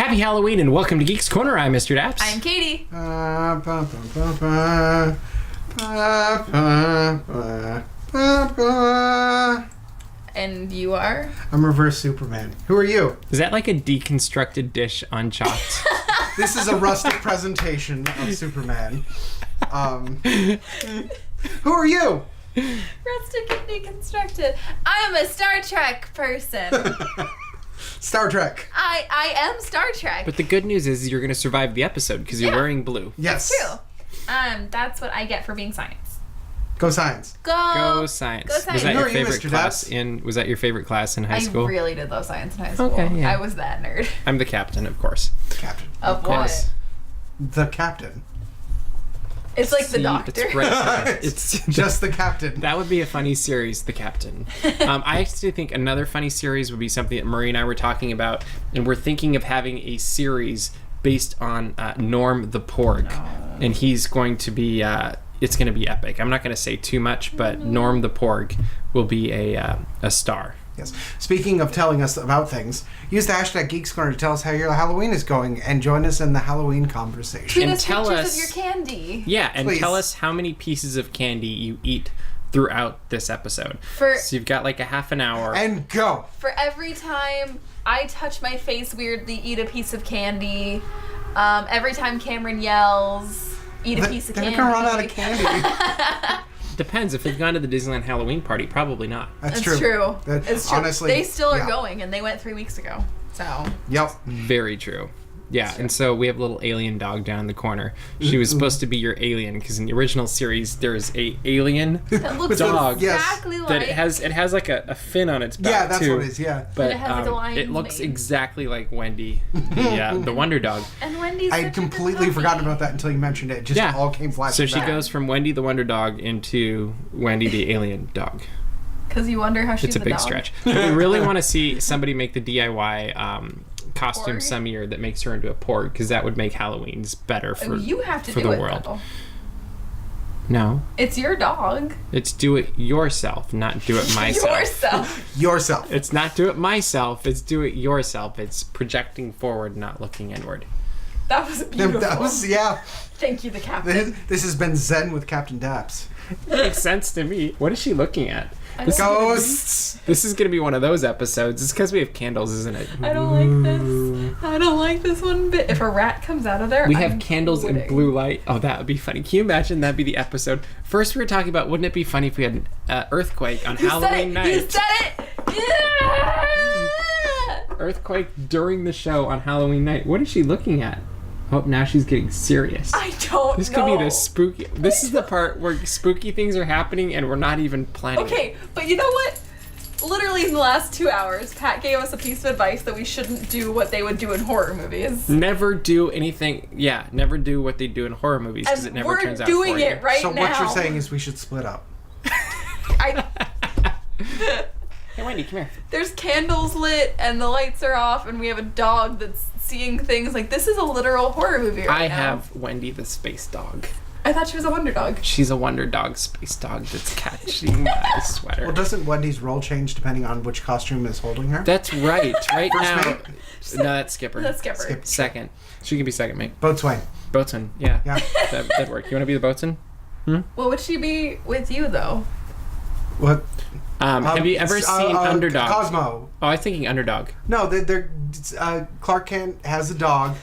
Happy Halloween and welcome to Geeks Corner. I'm Mr. DAPs. I'm Katie. And you are? I'm Reverse Superman. Who are you? Is that like a deconstructed dish on Chopped? This is a rustic presentation of Superman. Who are you? Rustic and deconstructed. I'm a Star Trek person. Star Trek. I am Star Trek. But the good news is you're going to survive the episode because you're wearing blue. Yes. True. That's what I get for being science. Go Science. Go Science. Go Science. Was that Who your are you, favorite Mr. class Daps? Was that your favorite class in high school? I really did love science in high school. Okay, yeah. I was that nerd. I'm the captain, of course. Captain. Of course. what? The Captain. It's like See, the Doctor. It's right. It's Just the Captain. That would be a funny series, The Captain. I actually think another funny series would be something that Marie and I were talking about, and we're thinking of having a series based on Norm the Porg, and he's going to be. It's going to be epic. I'm not going to say too much, but Norm the Porg will be a star. Yes. Speaking of telling us about things, use the hashtag Geeks Corner to tell us how your Halloween is going and join us in the Halloween conversation. Tweet And us tell pictures us- of your candy. Yeah, and Please. tell us how many pieces of candy you eat throughout this episode. For So you've got like a half an hour. And go. for every time I touch my face weirdly, eat a piece of candy. Every time Cameron yells, eat a piece of They're candy. going to run out of candy. Depends. If they've gone to the Disneyland Halloween party, probably not. That's It's true. That- It's true. Honestly, they still are yeah. going, and they went 3 weeks ago. So Yep. Very true. Yeah, and so we have a little alien dog down in the corner. She was supposed to be your alien because in the original series there's a alien that looks dog Yes. exactly like. that it has like a fin on its back Yeah, that's too. what it is, yeah. But it has, like, a lion's it looks mane. exactly like Wendy, the Wonder Dog. And Wendy's I such had a good completely puppy. forgotten about that until you mentioned it. It just Yeah. all came flashing So she back. goes from Wendy the Wonder Dog into Wendy the alien dog. Because you wonder how she's It's a big dog. stretch. But we really want to see somebody make the DIY costume Porg? some year that makes her into a porg because that would make Halloween's better for You have to for do the it, world. though. No, It's your dog. it's do it yourself, not do it myself. Yourself. Yourself. It's not do it myself, it's do it yourself. It's projecting forward, not looking inward. That was beautiful. That was, yeah. Thank you, the captain. This has been Zen with Captain Daps. Makes sense to me. What is she looking at? This, Ghosts. this is going to be one of those episodes. It's because we have candles, isn't it? I don't like this. I don't like this one bit. If a rat comes out of there, We have I'm candles and quitting. blue light. Oh, that would be funny. Can you imagine that'd be the episode? First, we were talking about wouldn't it be funny if we had an earthquake on You Halloween said it. You night? said it. Yeah. Earthquake during the show on Halloween night. What is she looking at? Oh, now she's getting serious. I don't This know. could be the spooky. This is the part where spooky things are happening and we're not even planning. Okay, but you know what? Literally in the last 2 hours, Pat gave us a piece of advice that we shouldn't do what they would do in horror movies. Never do anything. Yeah, never do what they do in horror movies because it And never we're turns out doing for it you. right So now. what you're saying is we should split up. I, Hey, Wendy, come here. there's candles lit and the lights are off and we have a dog that's seeing things. Like, this is a literal horror movie right I now. have Wendy the space dog. I thought she was a wonder dog. She's a wonder dog space dog that's catching my sweater. Well, doesn't Wendy's role change depending on which costume is holding her? That's right. Right now. mate? No, that's Skipper. That's Skipper. Skip. Second. She can be second mate. Boatswain. Boatswain. Yeah. Yeah. That'd work. You want to be the boatswain? What would she be with you, though? What? Have you ever seen Underdog? Cosmo. Oh, I was thinking Underdog. No, they're Clark Kent has a dog.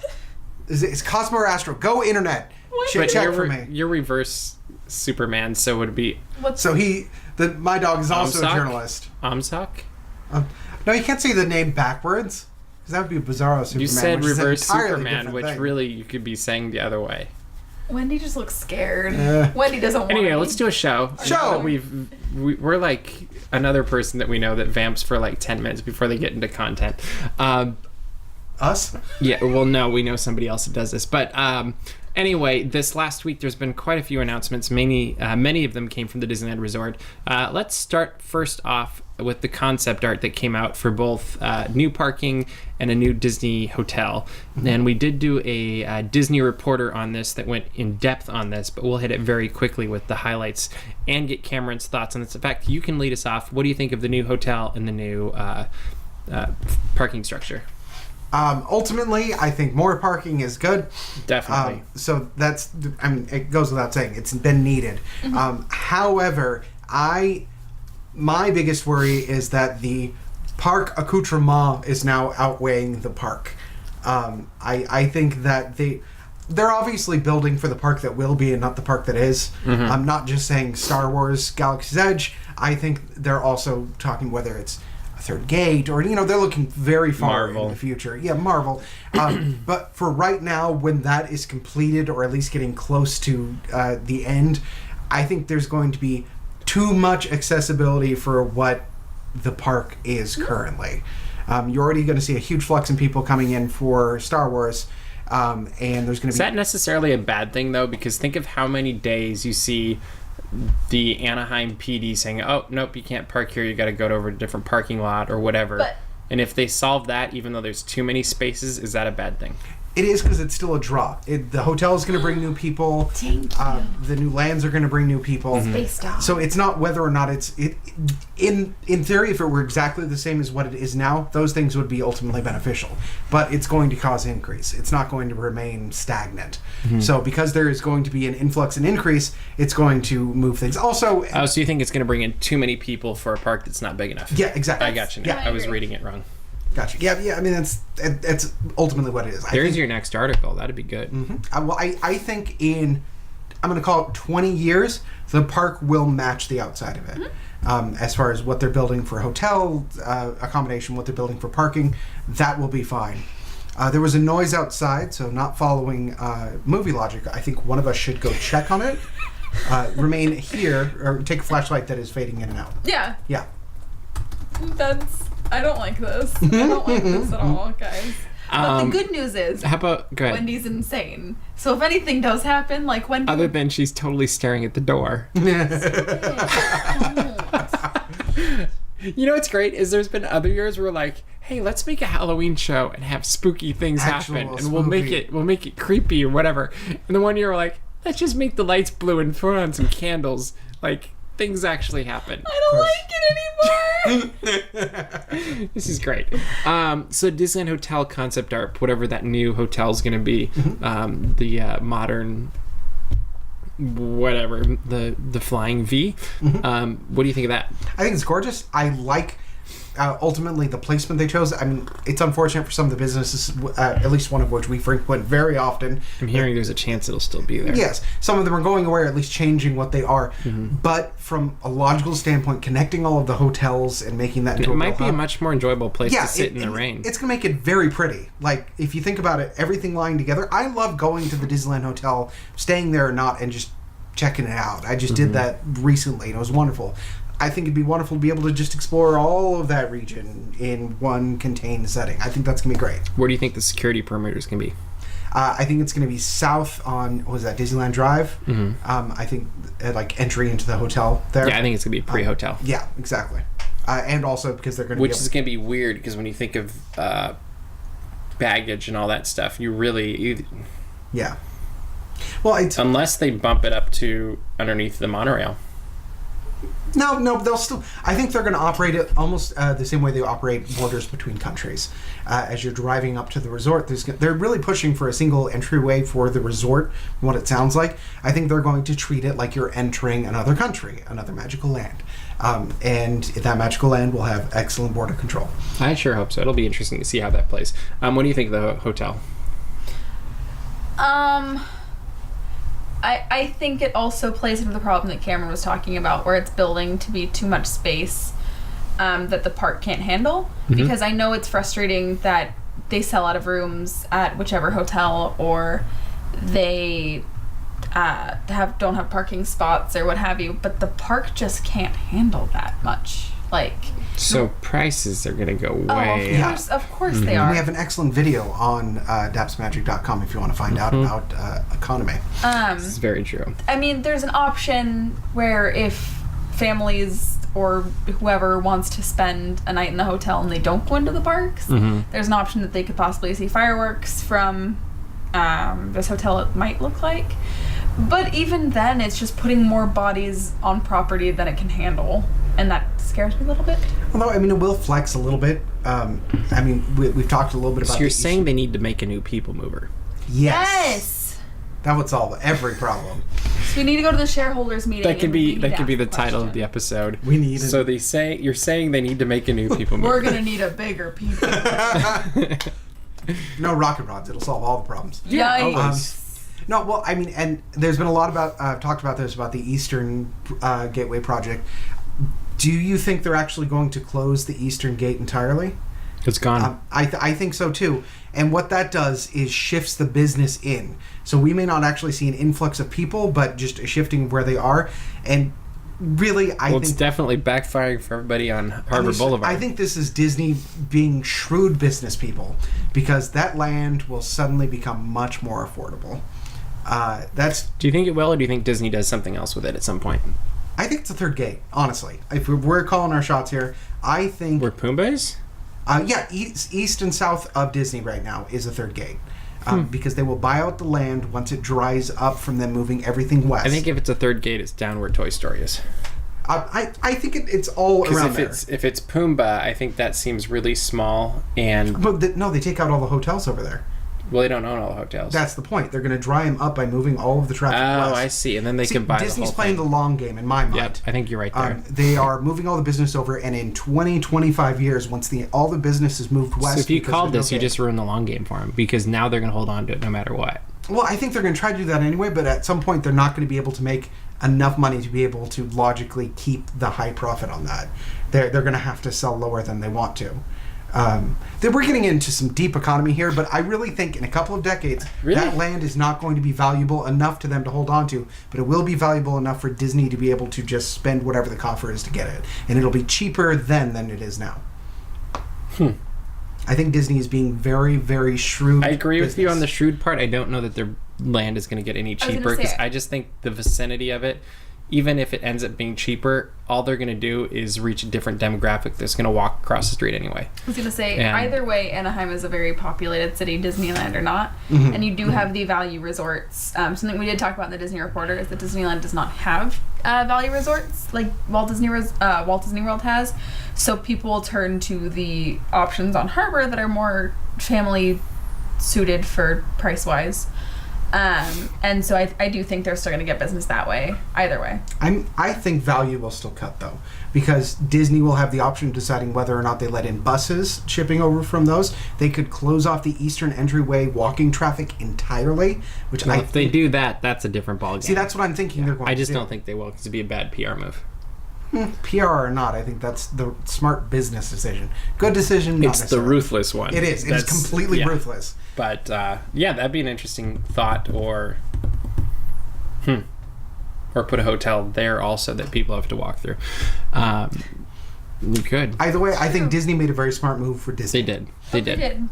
Is Cosmo or Astro? Go internet. Check you're, for me. You're reverse Superman, so would it be So my dog is also a Amsock? journalist. Amsock? No, you can't say the name backwards because that would be Bizarro Superman. You said which is an reverse entirely Superman, different which thing. really you could be saying the other way. Wendy just looks scared. Yeah. Wendy doesn't want Anyway, to. let's do a show. Show! Now that we're like another person that we know that vamps for like 10 minutes before they get into content. Us? Yeah, well, no, we know somebody else that does this. But anyway, this last week there's been quite a few announcements. Many of them came from the Disneyland Resort. Let's start first off with the concept art that came out for both new parking and a new Disney hotel. And we did do a Disney reporter on this that went in depth on this, but we'll hit it very quickly with the highlights and get Cameron's thoughts on this. In fact, you can lead us off. What do you think of the new hotel and the new parking structure? Ultimately, I think more parking is good. Definitely. So it goes without saying, it's been needed. However, my biggest worry is that the park accoutrement is now outweighing the park. I think that they're obviously building for the park that will be and not the park that is. I'm not just saying Star Wars Galaxy's Edge. I think they're also talking whether it's a third gate or, they're looking very far Marvel. in the future. Yeah, Marvel. But for right now, when that is completed or at least getting close to the end, I think there's going to be too much accessibility for what the park is currently. You're already going to see a huge flux in people coming in for Star Wars. And there's going to be... Is that necessarily a bad thing, though? Because think of how many days you see the Anaheim PD saying, oh, nope, you can't park here. You got to go over a different parking lot or whatever. And if they solve that, even though there's too many spaces, is that a bad thing? It is, because it's still a draw. The hotel is going to bring new people. Thank you. The new lands are going to bring new people. Space dog. So it's not whether or not in theory, if it were exactly the same as what it is now, those things would be ultimately beneficial. But it's going to cause increase. It's not going to remain stagnant. So because there is going to be an influx and increase, it's going to move things. Also... Oh, so you think it's going to bring in too many people for a park that's not big enough? Yeah, exactly. I got you now. Yeah, I was agree. reading it wrong. Gotcha. Yeah. I mean, that's ultimately what it is. There's your next article. That'd be good. I think I'm going to call it 20 years, the park will match the outside of it. As far as what they're building for hotel accommodation, what they're building for parking, that will be fine. There was a noise outside, so not following movie logic, I think one of us should go check on it. Remain here, or take a flashlight that is fading in and out. Yeah. Yeah. I don't like this. I don't like this at all, guys. But the good news is, How about... Go ahead. Wendy's insane. So if anything does happen, like Wendy... Other than she's totally staring at the door. You know what's great is there's been other years where we're like, hey, let's make a Halloween show and have spooky things happen, and we'll make it creepy or whatever. And the one year we're like, let's just make the lights blue and throw on some candles. Like, things actually happen. I don't like it anymore. This is great. So Disneyland Hotel concept art, whatever that new hotel is going to be, the modern, whatever, the Flying V. What do you think of that? I think it's gorgeous. I like ultimately the placement they chose. I mean, it's unfortunate for some of the businesses, at least one of which we frequent very often. I'm hearing there's a chance it'll still be there. Yes, some of them are going away, or at least changing what they are. But from a logical standpoint, connecting all of the hotels and making that into It a might be a hub, much more enjoyable place to sit in the rain. It's going to make it very pretty. Like, if you think about it, everything lying together. I love going to the Disneyland Hotel, staying there or not, and just checking it out. I just did that recently, and it was wonderful. I think it'd be wonderful to be able to just explore all of that region in one contained setting. I think that's going to be great. Where do you think the security perimeter is going to be? I think it's going to be south on, what was that, Disneyland Drive? I think, like, entry into the hotel there. Yeah, I think it's going to be pre-hotel. Yeah, exactly. And also because they're going to Which is going to be weird, because when you think of baggage and all that stuff, yeah. Well, it's... Unless they bump it up to underneath the monorail. No, they'll still... I think they're going to operate it almost the same way they operate borders between countries. As you're driving up to the resort, they're really pushing for a single entryway for the resort, from what it sounds like. I think they're going to treat it like you're entering another country, another magical land. And that magical land will have excellent border control. I sure hope so. It'll be interesting to see how that plays. What do you think of the hotel? I think it also plays into the problem that Cameron was talking about, where it's building to be too much space that the park can't handle. Because I know it's frustrating that they sell out of rooms at whichever hotel, or they don't have parking spots or what have you, but the park just can't handle that much. So prices are going to go way up. Of course they are. We have an excellent video on dapsmagic.com if you want to find out about economy. This is very true. I mean, there's an option where if families or whoever wants to spend a night in the hotel and they don't go into the parks, there's an option that they could possibly see fireworks from this hotel, it might look like. But even then, it's just putting more bodies on property than it can handle. and that scares me a little bit. Although, I mean, it will flex a little bit. I mean, we've talked a little bit about. So you're saying they need to make a new people mover? Yes. That would solve every problem. So we need to go to the shareholders meeting. That could be the title of the episode. We need. So you're saying they need to make a new people mover. We're gonna need a bigger people. No rocket rods. It'll solve all the problems. Yikes. No, well, I mean, and there's been a lot about talked about this about the Eastern Gateway project. Do you think they're actually going to close the Eastern Gate entirely? It's gone. I think so too. And what that does is shifts the business in. So we may not actually see an influx of people, but just a shifting of where they are. And really, I think... it's definitely backfiring for everybody on Harbor Boulevard. I think this is Disney being shrewd business people, because that land will suddenly become much more affordable. Do you think it will, or do you think Disney does something else with it at some point? I think it's a third gate, honestly. If we're calling our shots here, I think... Where Pumbaa is? Yeah, east and south of Disney right now is a third gate. Because they will buy out the land once it dries up from them moving everything west. I think if it's a third gate, it's down where Toy Story is. I think it's all around there. If it's Pumbaa, I think that seems really small. But no, they take out all the hotels over there. Well, they don't own all the hotels. That's the point. They're going to dry them up by moving all of the traffic west. Oh, I see. And then they can buy Disney's the whole playing thing. the long game, in my mind. Yep, I think you're right there. They are moving all the business over, and in 25 years, once all the business is moved west... So if you called this, you just ruined the long game for them, because now they're going to hold on to it no matter what. Well, I think they're going to try to do that anyway, but at some point, they're not going to be able to make enough money to be able to logically keep the high profit on that. They're going to have to sell lower than they want to. We're getting into some deep economy here, but I really think in a couple of decades, that land is not going to be valuable enough to them to hold on to, but it will be valuable enough for Disney to be able to just spend whatever the coffer is to get it. And it'll be cheaper then than it is now. I think Disney is being very, very shrewd. I agree with you on the shrewd part. I don't know that their land is going to get any cheaper, because I just think the vicinity of it, even if it ends up being cheaper, all they're going to do is reach a different demographic that's going to walk across the street anyway. I was going to say, either way, Anaheim is a very populated city, Disneyland or not. Mm-hmm. And you do have the value resorts. Something we did talk about in the Disney Reporter is that Disneyland does not have value resorts like Walt Disney World has. So people will turn to the options on Harbor that are more family suited for price-wise. And so I do think they're still going to get business that way, either way. I think value will still cut, though, because Disney will have the option of deciding whether or not they let in buses shipping over from those. They could close off the eastern entryway walking traffic entirely, which if they do that, that's a different ballgame. See, that's what I'm thinking they're going to do. I just don't think they will, because it'd be a bad PR move. PR or not, I think that's the smart business decision. Good decision, not It's the ruthless one. It is. It's completely ruthless. But, that'd be an interesting thought, or put a hotel there also that people have to walk through. You could. Either way, I think Disney made a very smart move for Disney. They did.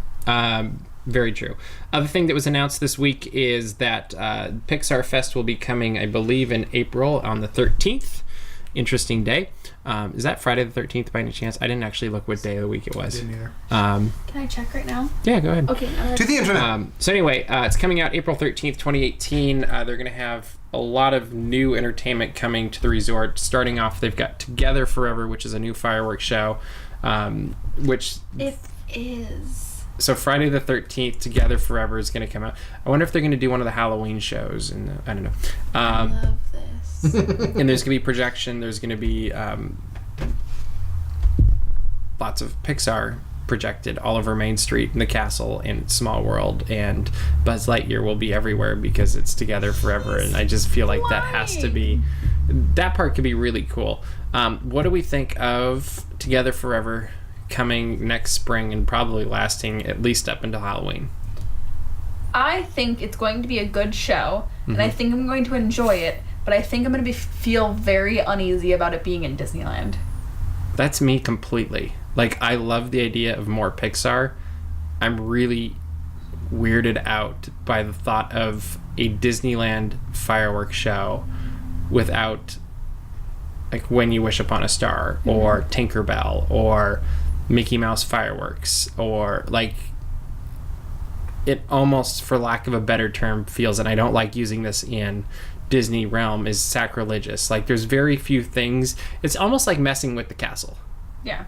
Very true. Other thing that was announced this week is that Pixar Fest will be coming, I believe, in April on the 13th. Interesting day. Is that Friday the 13th by any chance? I didn't actually look what day of the week it was. I didn't either. Can I check right now? Yeah, go ahead. Okay. To the internet. So anyway, it's coming out April 13th, 2018. They're going to have a lot of new entertainment coming to the resort. Starting off, they've got Together Forever, which is a new fireworks show. Which it is. So Friday the 13th, Together Forever is going to come out. I wonder if they're going to do one of the Halloween shows. And I don't know. I love this. And there's going to be projection. There's going to be lots of Pixar projected all over Main Street and the castle and Small World, and Buzz Lightyear will be everywhere because it's Together Forever. And I just feel like that has to be, that part could be really cool. What do we think of Together Forever coming next spring and probably lasting at least up until Halloween? I think it's going to be a good show, and I think I'm going to enjoy it, but I think I'm going to feel very uneasy about it being in Disneyland. That's me completely. Like, I love the idea of more Pixar. I'm really weirded out by the thought of a Disneyland fireworks show without, like, When You Wish Upon a Star or Tinkerbell or Mickey Mouse fireworks or, like, it almost, for lack of a better term, feels, and I don't like using this in Disney realm, is sacrilegious. Like, there's very few things. It's almost like messing with the castle. Yeah.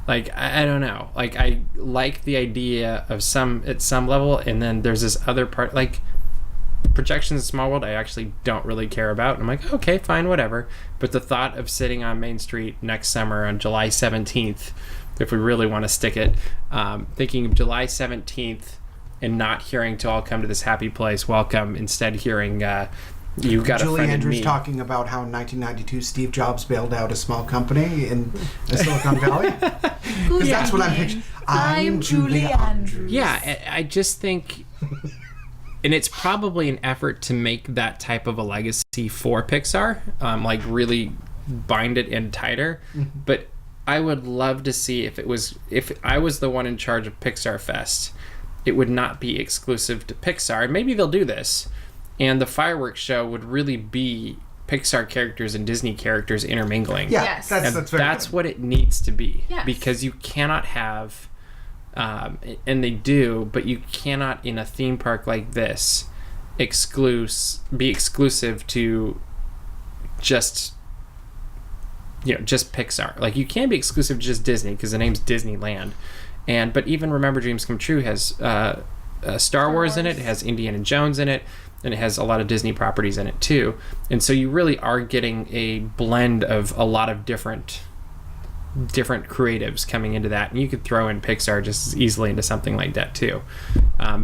Like, I don't know. Like, I like the idea of at some level, and then there's this other part, like, projections in Small World I actually don't really care about. And I'm like, okay, fine, whatever. But the thought of sitting on Main Street next summer on July 17th, if we really want to stick it, thinking of July 17th and not hearing "To All Come to This Happy Place, Welcome," instead hearing "You Got Julie a Friend Andrews in Me." talking about how in 1992 Steve Jobs bailed out a small company in the Silicon Valley. Because that's what I'm picturing. I'm Julie Andrews. Yeah, I just think... And it's probably an effort to make that type of a legacy for Pixar, like really bind it in tighter. Mm-hmm. But I would love to see if I was the one in charge of Pixar Fest, it would not be exclusive to Pixar. And maybe they'll do this. And the fireworks show would really be Pixar characters and Disney characters intermingling. Yeah, Yes. that's very That's good. what it needs to be. Yes. Because you cannot have... and they do, but you cannot in a theme park like this be exclusive to just Pixar. Like, you can be exclusive to just Disney because the name's Disneyland, but even Remember Dreams Come True has Star Wars in it has Indiana Jones in it, and it has a lot of Disney properties in it too. And so you really are getting a blend of a lot of different creatives coming into that, and you could throw in Pixar just as easily into something like that too.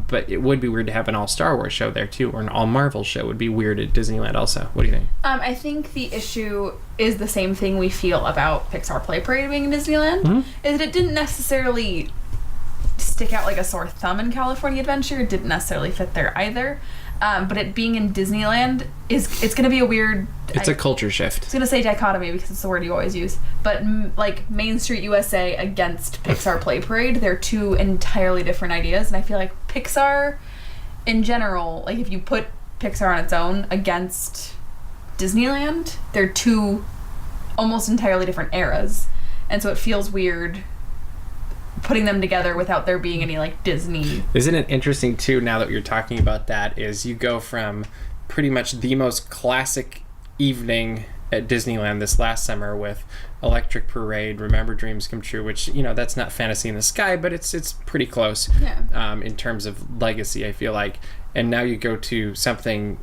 But it would be weird to have an all Star Wars show there too, or an all Marvel show would be weird at Disneyland also. What do you think? I think the issue is the same thing we feel about Pixar Play Parade being in Disneyland, is that it didn't necessarily stick out like a sore thumb in California Adventure. It didn't necessarily fit there either. But it being in Disneyland it's going to be a weird... It's a culture shift. I was going to say dichotomy because it's the word you always use. But like Main Street USA against Pixar Play Parade, they're two entirely different ideas. And I feel like Pixar in general, like if you put Pixar on its own against Disneyland, they're two almost entirely different eras. And so it feels weird putting them together without there being any like Disney. Isn't it interesting too, now that you're talking about that, is you go from pretty much the most classic evening at Disneyland this last summer with Electric Parade, Remember Dreams Come True, which, that's not Fantasy in the Sky, but it's pretty close. Yeah. In terms of legacy, I feel like. And now you go to something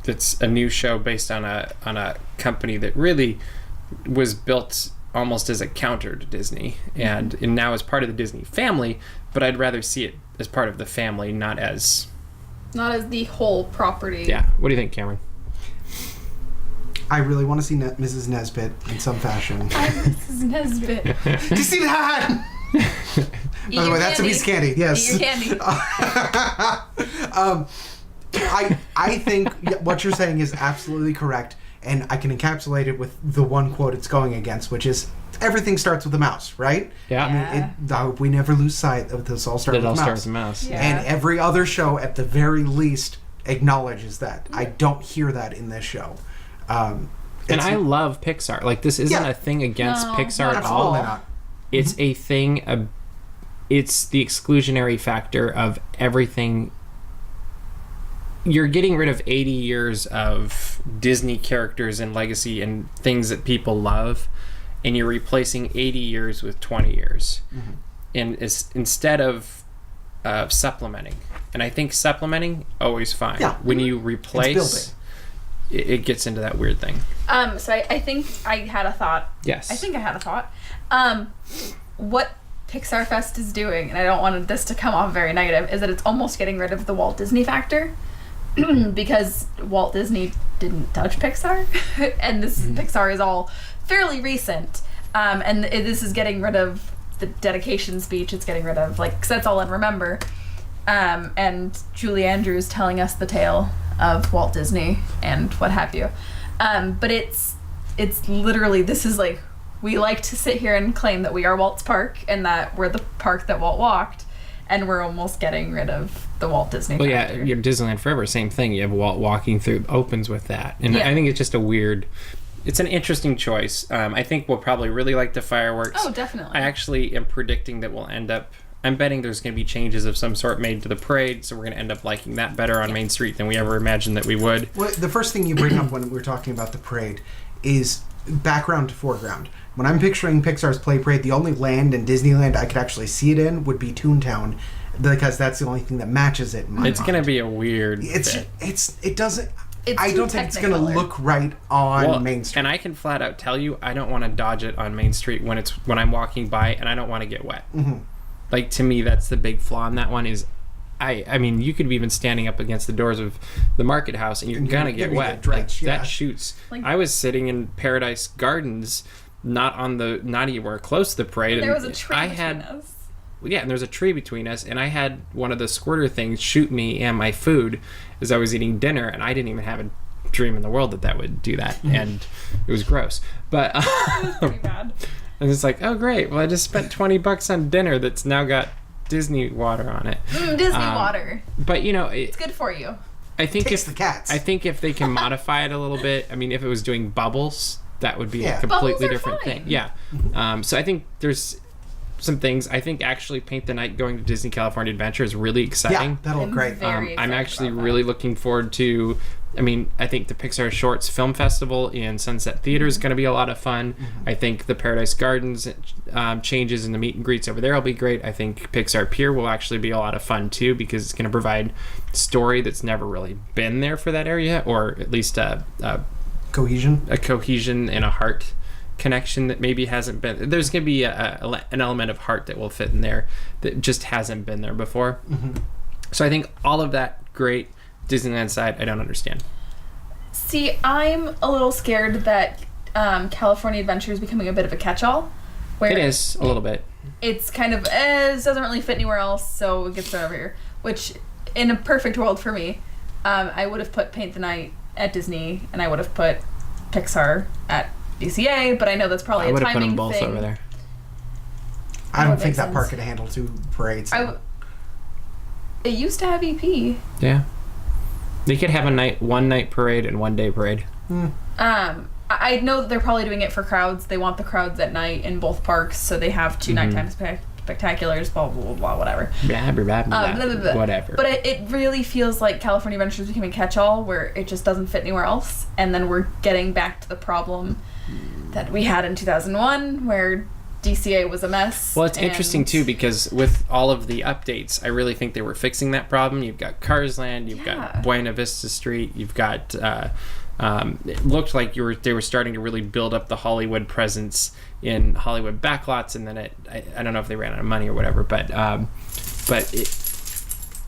that's a new show based on a company that really was built almost as a counter to Disney, and now as part of the Disney family, but I'd rather see it as part of the family, not as the whole property. Yeah. What do you think, Cameron? I really want to see Mrs. Nesbit in some fashion. I'm Mrs. Nesbit. Do you see that? By the way, that's a piece of candy. Yes. Eat your candy. I think what you're saying is absolutely correct, and I can encapsulate it with the one quote it's going against, which is everything starts with a mouse, right? Yeah. I hope we never lose sight of this all starts with a mouse. Starts with a mouse. Yeah. And every other show, at the very least, acknowledges that. I don't hear that in this show. And I love Pixar. Like, this isn't a thing against Pixar at all. Absolutely not. It's a thing. It's the exclusionary factor of everything. You're getting rid of 80 years of Disney characters and legacy and things that people love, and you're replacing 80 years with 20 years. Mm-hmm. And instead of supplementing. And I think supplementing, always fine. Yeah. When you replace, it gets into that weird thing. So I think I had a thought. Yes. I think I had a thought. What Pixar Fest is doing, and I don't want this to come off very negative, is that it's almost getting rid of the Walt Disney factor. Because Walt Disney didn't touch Pixar, and this Pixar is all fairly recent, and this is getting rid of the dedication speech. It's getting rid of, like, because that's all I remember, and Julie Andrews telling us the tale of Walt Disney and what have you, but it's literally, this is like, we like to sit here and claim that we are Walt's park and that we're the park that Walt walked, and we're almost getting rid of the Walt Disney factor. Yeah, your Disneyland Forever, same thing. You have Walt walking through, opens with that. And I think it's just it's an interesting choice. I think we'll probably really like the fireworks. Oh, definitely. I actually am predicting that we'll end up I'm betting there's going to be changes of some sort made to the parade, so we're going to end up liking that better on Main Street than we ever imagined that we would. Well, the first thing you bring up when we're talking about the parade is background to foreground. When I'm picturing Pixar's Play Parade, the only land in Disneyland I could actually see it in would be Toontown, because that's the only thing that matches it in my It's mind. going to be a weird It doesn't... It's I too don't think it's going to technicolor. look right on Main Street. And I can flat out tell you, I don't want to dodge it on Main Street when I'm walking by, and I don't want to get wet. Mm-hmm. Like, to me, that's the big flaw in that one is, I mean, you could be even standing up against the doors of the market house, and you're going to get wet. Drenched, That shoots. Like- I was sitting in Paradise Gardens, not anywhere close to the parade. There and was a tree between us. Yeah, and there's a tree between us, and I had one of the squirter things shoot me and my food as I was eating dinner, and I didn't even have a dream in the world that would do that, and it was gross. But It was pretty bad. and it's like, oh great, well I just spent $20 on dinner that's now got Disney water on it. Disney water. But you know, It's good for you. I think Takes the cats. I think if they can modify it a little bit, I mean, if it was doing bubbles, that would be a completely Bubbles are different fine. thing. Yeah. So I think there's some things. I think actually Paint the Night going to Disney California Adventure is really exciting. Yeah, that'll look great. very I'm excited actually about that. really looking forward to. I mean, I think the Pixar Shorts Film Festival in Sunset Theater is going to be a lot of fun. I think the Paradise Gardens changes in the meet and greets over there will be great. I think Pixar Pier will actually be a lot of fun too, because it's going to provide story that's never really been there for that area, or at least a Cohesion. cohesion and a heart connection that maybe hasn't been. There's going to be an element of heart that will fit in there that just hasn't been there before. So I think all of that great. Disneyland side, I don't understand. See, I'm a little scared that California Adventure is becoming a bit of a catch-all. Where It is a little bit. It's kind of, this doesn't really fit anywhere else, so it gets thrown over here. Which, in a perfect world for me, I would have put Paint the Night at Disney, and I would have put Pixar at DCA, but I know that's probably I a would have put timing them both thing. over there. I don't would think make that sense. park could handle 2 parades. It used to have EP. Yeah. They could have a one night parade and 1 day parade. I know that they're probably doing it for crowds. They want the crowds at night in both parks, so they have 2 nighttime spectaculars, blah, blah, blah, blah, whatever. Blah, blah, blah, blah, Blah, blah, blah. whatever. But it really feels like California Adventure is becoming a catch-all where it just doesn't fit anywhere else. And then we're getting back to the problem that we had in 2001 where DCA was a mess. Well, it's interesting too, because with all of the updates, I really think they were fixing that problem. You've got Cars Land, you've got Buena Vista Street, you've got it looked like they were starting to really build up the Hollywood presence in Hollywood backlots, and then I don't know if they ran out of money or whatever, but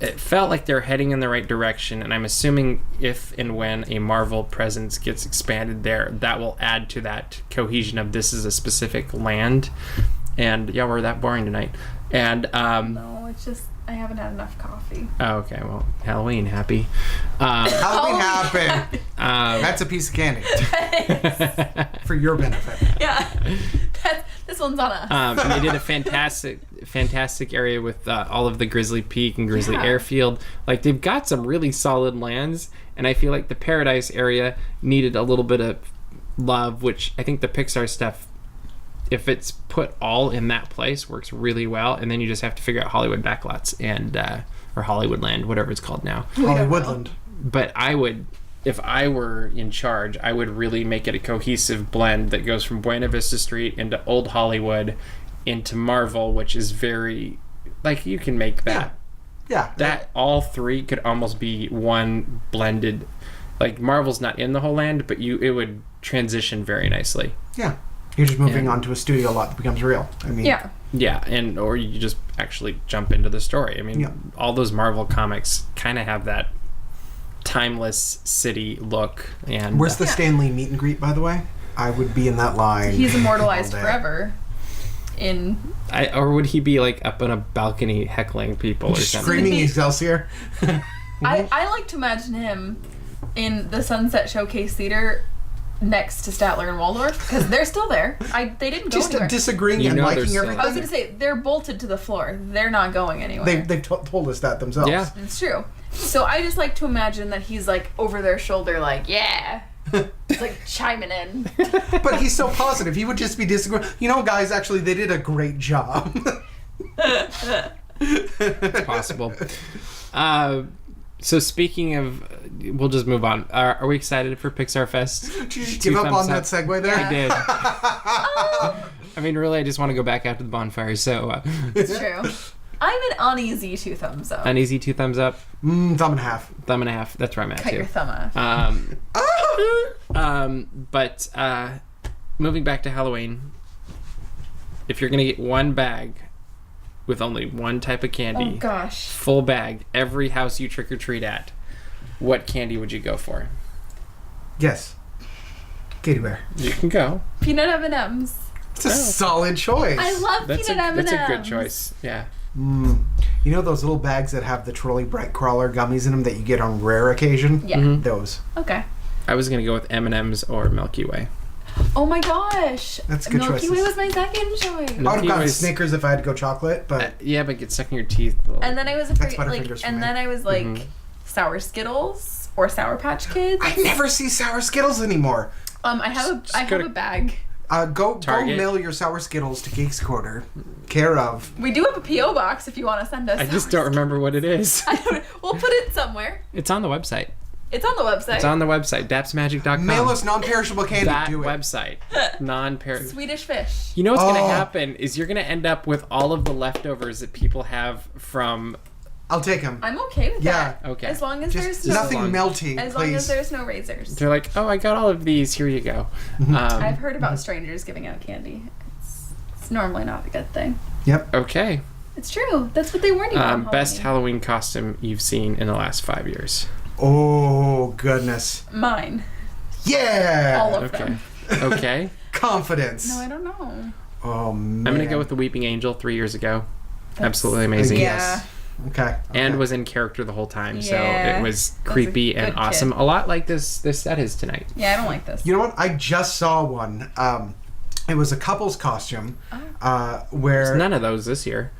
it felt like they're heading in the right direction, and I'm assuming if and when a Marvel presence gets expanded there, that will add to that cohesion of this is a specific land. And yeah, we're that boring tonight. And No, it's just I haven't had enough coffee. oh, okay, well, Halloween happy. Halloween happened. That's a piece of candy for your benefit. Yeah, this one's on us. And they did a fantastic area with all of the Grizzly Peak and Grizzly Airfield. Like, they've got some really solid lands, and I feel like the Paradise area needed a little bit of love, which I think the Pixar stuff, if it's put all in that place, works really well. And then you just have to figure out Hollywood backlots and or Hollywoodland, whatever it's called now. Hollywoodland. But I would, if I were in charge, I would really make it a cohesive blend that goes from Buena Vista Street into Old Hollywood into Marvel, which is very, like, you can make that. Yeah. That all three could almost be one blended. Like, Marvel's not in the whole land, but it would transition very nicely. Yeah. You're just moving on to a studio lot that becomes real. I mean, Yeah. Yeah, or you just actually jump into the story. I mean, all those Marvel comics kind of have that timeless city look. And where's the Stan Lee meet and greet, by the way? I would be in that line. He's immortalized all day. forever. Or would he be like up on a balcony heckling people or something? Screaming Excelsior. I like to imagine him in the Sunset Showcase Theater next to Statler and Waldorf, because they're still there. They didn't go Just anywhere. disagreeing You and know they're liking still- everything. I was going to say, they're bolted to the floor. They're not going anywhere. They've told us that themselves. Yeah. It's true. So I just like to imagine that he's like over their shoulder, like, yeah. It's like chiming in. But he's so positive. He would just be disagreeing. You know, guys, actually, they did a great job. It's possible. So speaking of, we'll just move on. Are we excited for Pixar Fest? Did you just give up on that segue there? I did. I mean, really, I just want to go back after the bonfire. So It's true. I'm an uneasy 2 thumbs up. uneasy 2 thumbs up, Thumb and a half. thumb and a half. That's where I'm at Cut too. your thumb off. But moving back to Halloween, if you're gonna get one bag with only one type of candy, Oh gosh. full bag, every house you trick or treat at, what candy would you go for? Yes. Katie Bear. You can go. Peanut M&Ms. It's a solid choice. I love peanut M&Ms. That's a good choice. Yeah. You know those little bags that have the Trolley Bright Crawler gummies in them that you get on rare occasion? Yeah. Mhm. Those. Okay. I was gonna go with M&M's or Milky Way. Oh my gosh. That's good Milky choices. Way was my second choice. I would have gone Way's- Snickers if I had to go chocolate, but Yeah, but get stuck in your teeth. And then I was That's afraid, like, Butterfingers for and me. then I was like, Mhm. Sour Skittles or Sour Patch Kids. I never see sour Skittles anymore. I have a bag. Go Target. mail your sour Skittles to Geeks Quarter. Care of. We do have a PO box if you want to send us. I just sour don't remember what it is. We'll put it somewhere. It's on the website. It's on the website. It's on the website, dapsmagic.com. Mail us non-perishable candy. that Do it. website. Non-perishable. Swedish fish. You know what's going to Oh. happen is you're going to end up with all of the leftovers that people have from... I'll take them. I'm okay with Yeah. that. Okay. As long as Just there's no, nothing long- melty, as long as please. there's no razors. They're like, oh, I got all of these. Here you go. I've heard about strangers giving out candy. It's normally not a good thing. Yep. Okay. It's true. That's what they warn you about. Best Halloween costume you've seen in the last 5 years. Oh, goodness. Mine. Yeah. All of Okay. them. Okay. Confidence. No, I don't know. Oh, man. I'm going to go with the Weeping Angel 3 years ago. That's- Absolutely amazing. Yeah. Okay. And was in character the whole time, so Yeah. it was That's a creepy and good awesome. kid. A lot like this set is tonight. Yeah, I don't like this. You know what? I just saw one. It was a couple's costume, where There's none of those this year.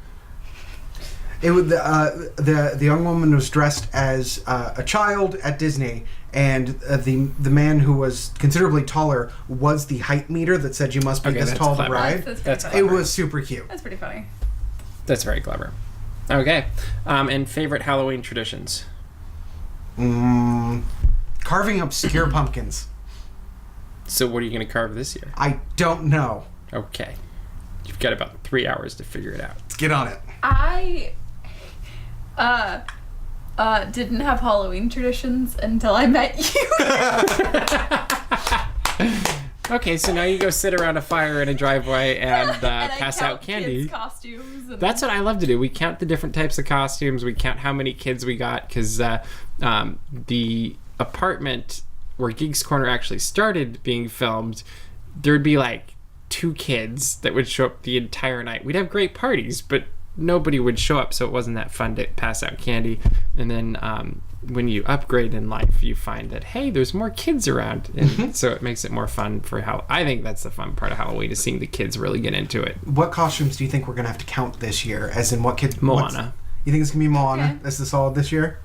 it was the young woman was dressed as a child at Disney, and the man who was considerably taller was the height meter that said you must be Okay, this that's tall clever. to ride. That's That's pretty It funny. was super cute. That's pretty funny. That's very clever. Okay. And favorite Halloween traditions? Carving obscure pumpkins. So what are you going to carve this year? I don't know. Okay. You've got about 3 hours to figure it out. Let's get on it. I didn't have Halloween traditions until I met you. Okay, so now you go sit around a fire in a driveway and, And I pass count out candy. kids' costumes. And That's what I love to do. We count the different types of costumes. We count how many kids we got because the apartment where Geeks Corner actually started being filmed, there'd be like 2 kids that would show up the entire night. We'd have great parties, but nobody would show up, so it wasn't that fun to pass out candy. And then when you upgrade in life, you find that, hey, there's more kids around. And so it makes it more fun for how I think that's the fun part of Halloween is seeing the kids really get into it. What costumes do you think we're gonna have to count this year? As in what kid? Moana. You think it's gonna be Moana? Okay. Is this solid this year?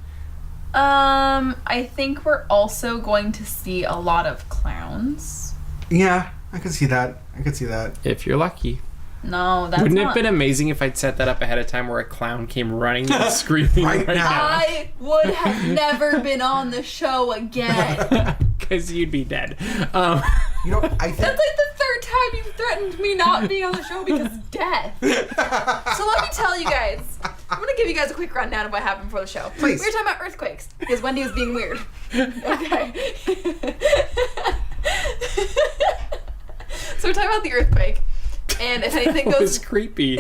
I think we're also going to see a lot of clowns. Yeah, I could see that. I could see that. If you're lucky. No, that's Wouldn't it not. have been amazing if I'd set that up ahead of time where a clown came running and screaming Right right now. now? I would have never been on the show again. Because you'd be dead. You know, I think. That's like the 3rd time you've threatened me not being on the show because of death. So let me tell you guys. I'm going to give you guys a quick rundown of what happened before the show. Please. We were talking about earthquakes because Wendy was being weird. Okay. So we're talking about the earthquake. And if anything It was goes... creepy.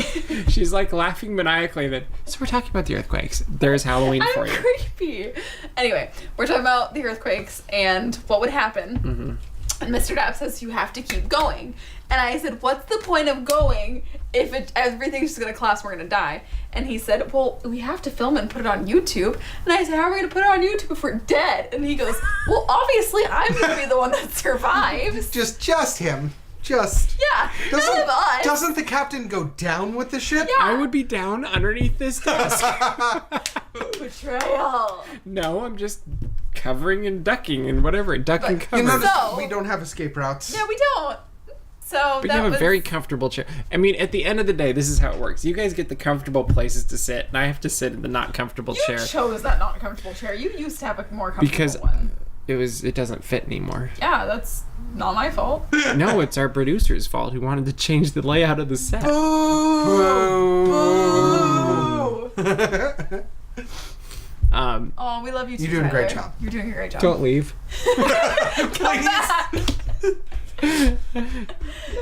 She's like laughing maniacally that, so we're talking about the earthquakes. There's Halloween for I'm you. creepy. Anyway, we're talking about the earthquakes and what would happen. Mm-hmm. And Mr. Dapp says, you have to keep going. And I said, what's the point of going if everything's just going to collapse and we're going to die? And he said, well, we have to film it and put it on YouTube. And I said, how are we going to put it on YouTube if we're dead? And he goes, well, obviously I'm going to be the one that survives. Just him. Just. Yeah, none of us. Doesn't the captain go down with the ship? Yeah. I would be down underneath this desk. Betrayal. No, I'm just covering and ducking and whatever. Duck and But- cover. You notice So- we don't have escape routes. Yeah, we don't. So But you have a very comfortable chair. I mean, at the end of the day, this is how it works. You guys get the comfortable places to sit, and I have to sit in the not comfortable chair. You chose that not comfortable chair. You used to have a more comfortable Because one. it doesn't fit anymore. Yeah, that's not my fault. No, it's our producer's fault who wanted to change the layout of the set. Boo! Oh, we love you too, You're doing a great Tyler. job. You're doing a great job. Don't leave. Please.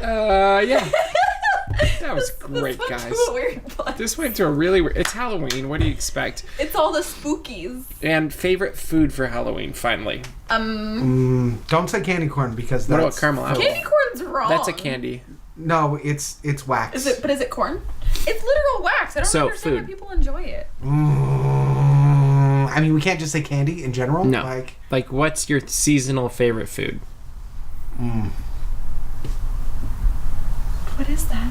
Yeah. That was great, this went guys. To a weird place. This went to a really weird... It's Halloween. What do you expect? It's all the spookies. And favorite food for Halloween, finally. Don't say candy corn because What that's... about caramel apple? Candy corn's wrong. That's a candy. No, it's wax. Is it corn? It's literal wax. I don't understand food. why people enjoy it. I mean, we can't just say candy in general. No. Like, what's your seasonal favorite food? What is that?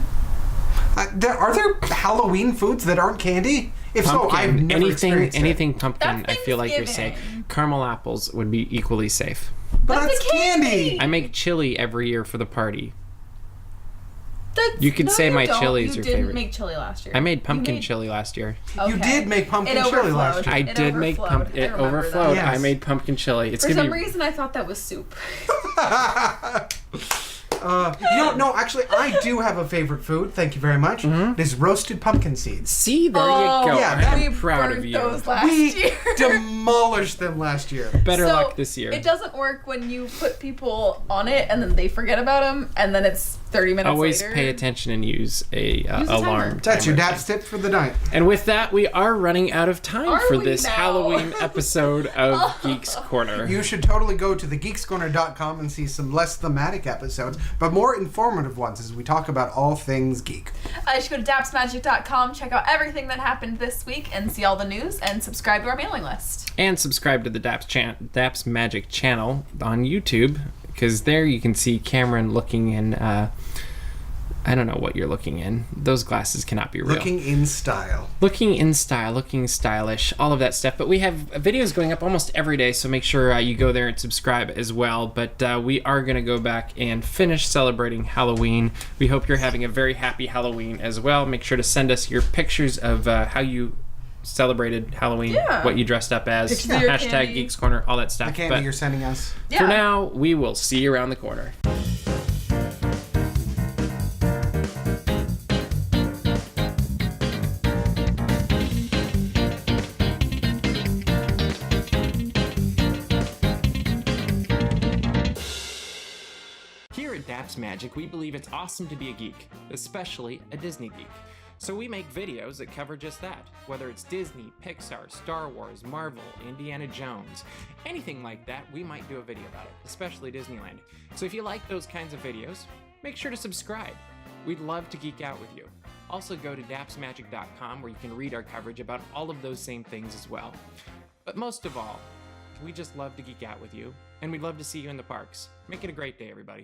Are there Halloween foods that aren't candy? If so, I've never experienced it. Anything pumpkin, That's I feel like you're safe. Thanksgiving. Caramel apples would be equally safe. But That's that's a candy. candy. I make chili every year for the party. You could say my chili is your favorite. You didn't make chili last year. I made pumpkin chili last year. You did make pumpkin chili last year. I did make pumpkin. It overflowed. Yes. I made pumpkin chili. It's For gonna some be. reason, I thought that was soup. No, actually, I do have a favorite food. Thank you very much. It is roasted pumpkin seeds. See, there you go. yeah, I'm we proud burnt of you. those last We year. demolished them last year. Better So, luck this year. It doesn't work when you put people on it and then they forget about them and then it's 30 minutes Always later. pay attention and use a Use a alarm. timer. That's your timer. DAPs tip for the night. And with that, we are running out of time Are for we this now? Halloween episode of Geeks Corner. You should totally go to thegeekscorner.com and see some less thematic episodes, but more informative ones as we talk about all things geek. You should go to dapsmagic.com, check out everything that happened this week and see all the news and subscribe to our mailing list. And subscribe to the DAPs Magic channel on YouTube, because there you can see Cameron looking in... I don't know what you're looking in. Those glasses cannot be real. Looking in style. Looking in style, looking stylish, all of that stuff. But we have videos going up almost every day, so make sure you go there and subscribe as well. But we are going to go back and finish celebrating Halloween. We hope you're having a very happy Halloween as well. Make sure to send us your pictures of how you celebrated Halloween, what you dressed up as, Pictures of your hashtag candy. Geeks Corner, all that stuff. The candy But you're sending us. Yeah. for now, we will see you around the corner. Here at DAPs Magic, we believe it's awesome to be a geek, especially a Disney geek. So we make videos that cover just that, whether it's Disney, Pixar, Star Wars, Marvel, Indiana Jones, anything like that, we might do a video about it, especially Disneyland. So if you like those kinds of videos, make sure to subscribe. We'd love to geek out with you. Also go to dapsmagic.com where you can read our coverage about all of those same things as well. But most of all, we just love to geek out with you, and we'd love to see you in the parks. Make it a great day, everybody.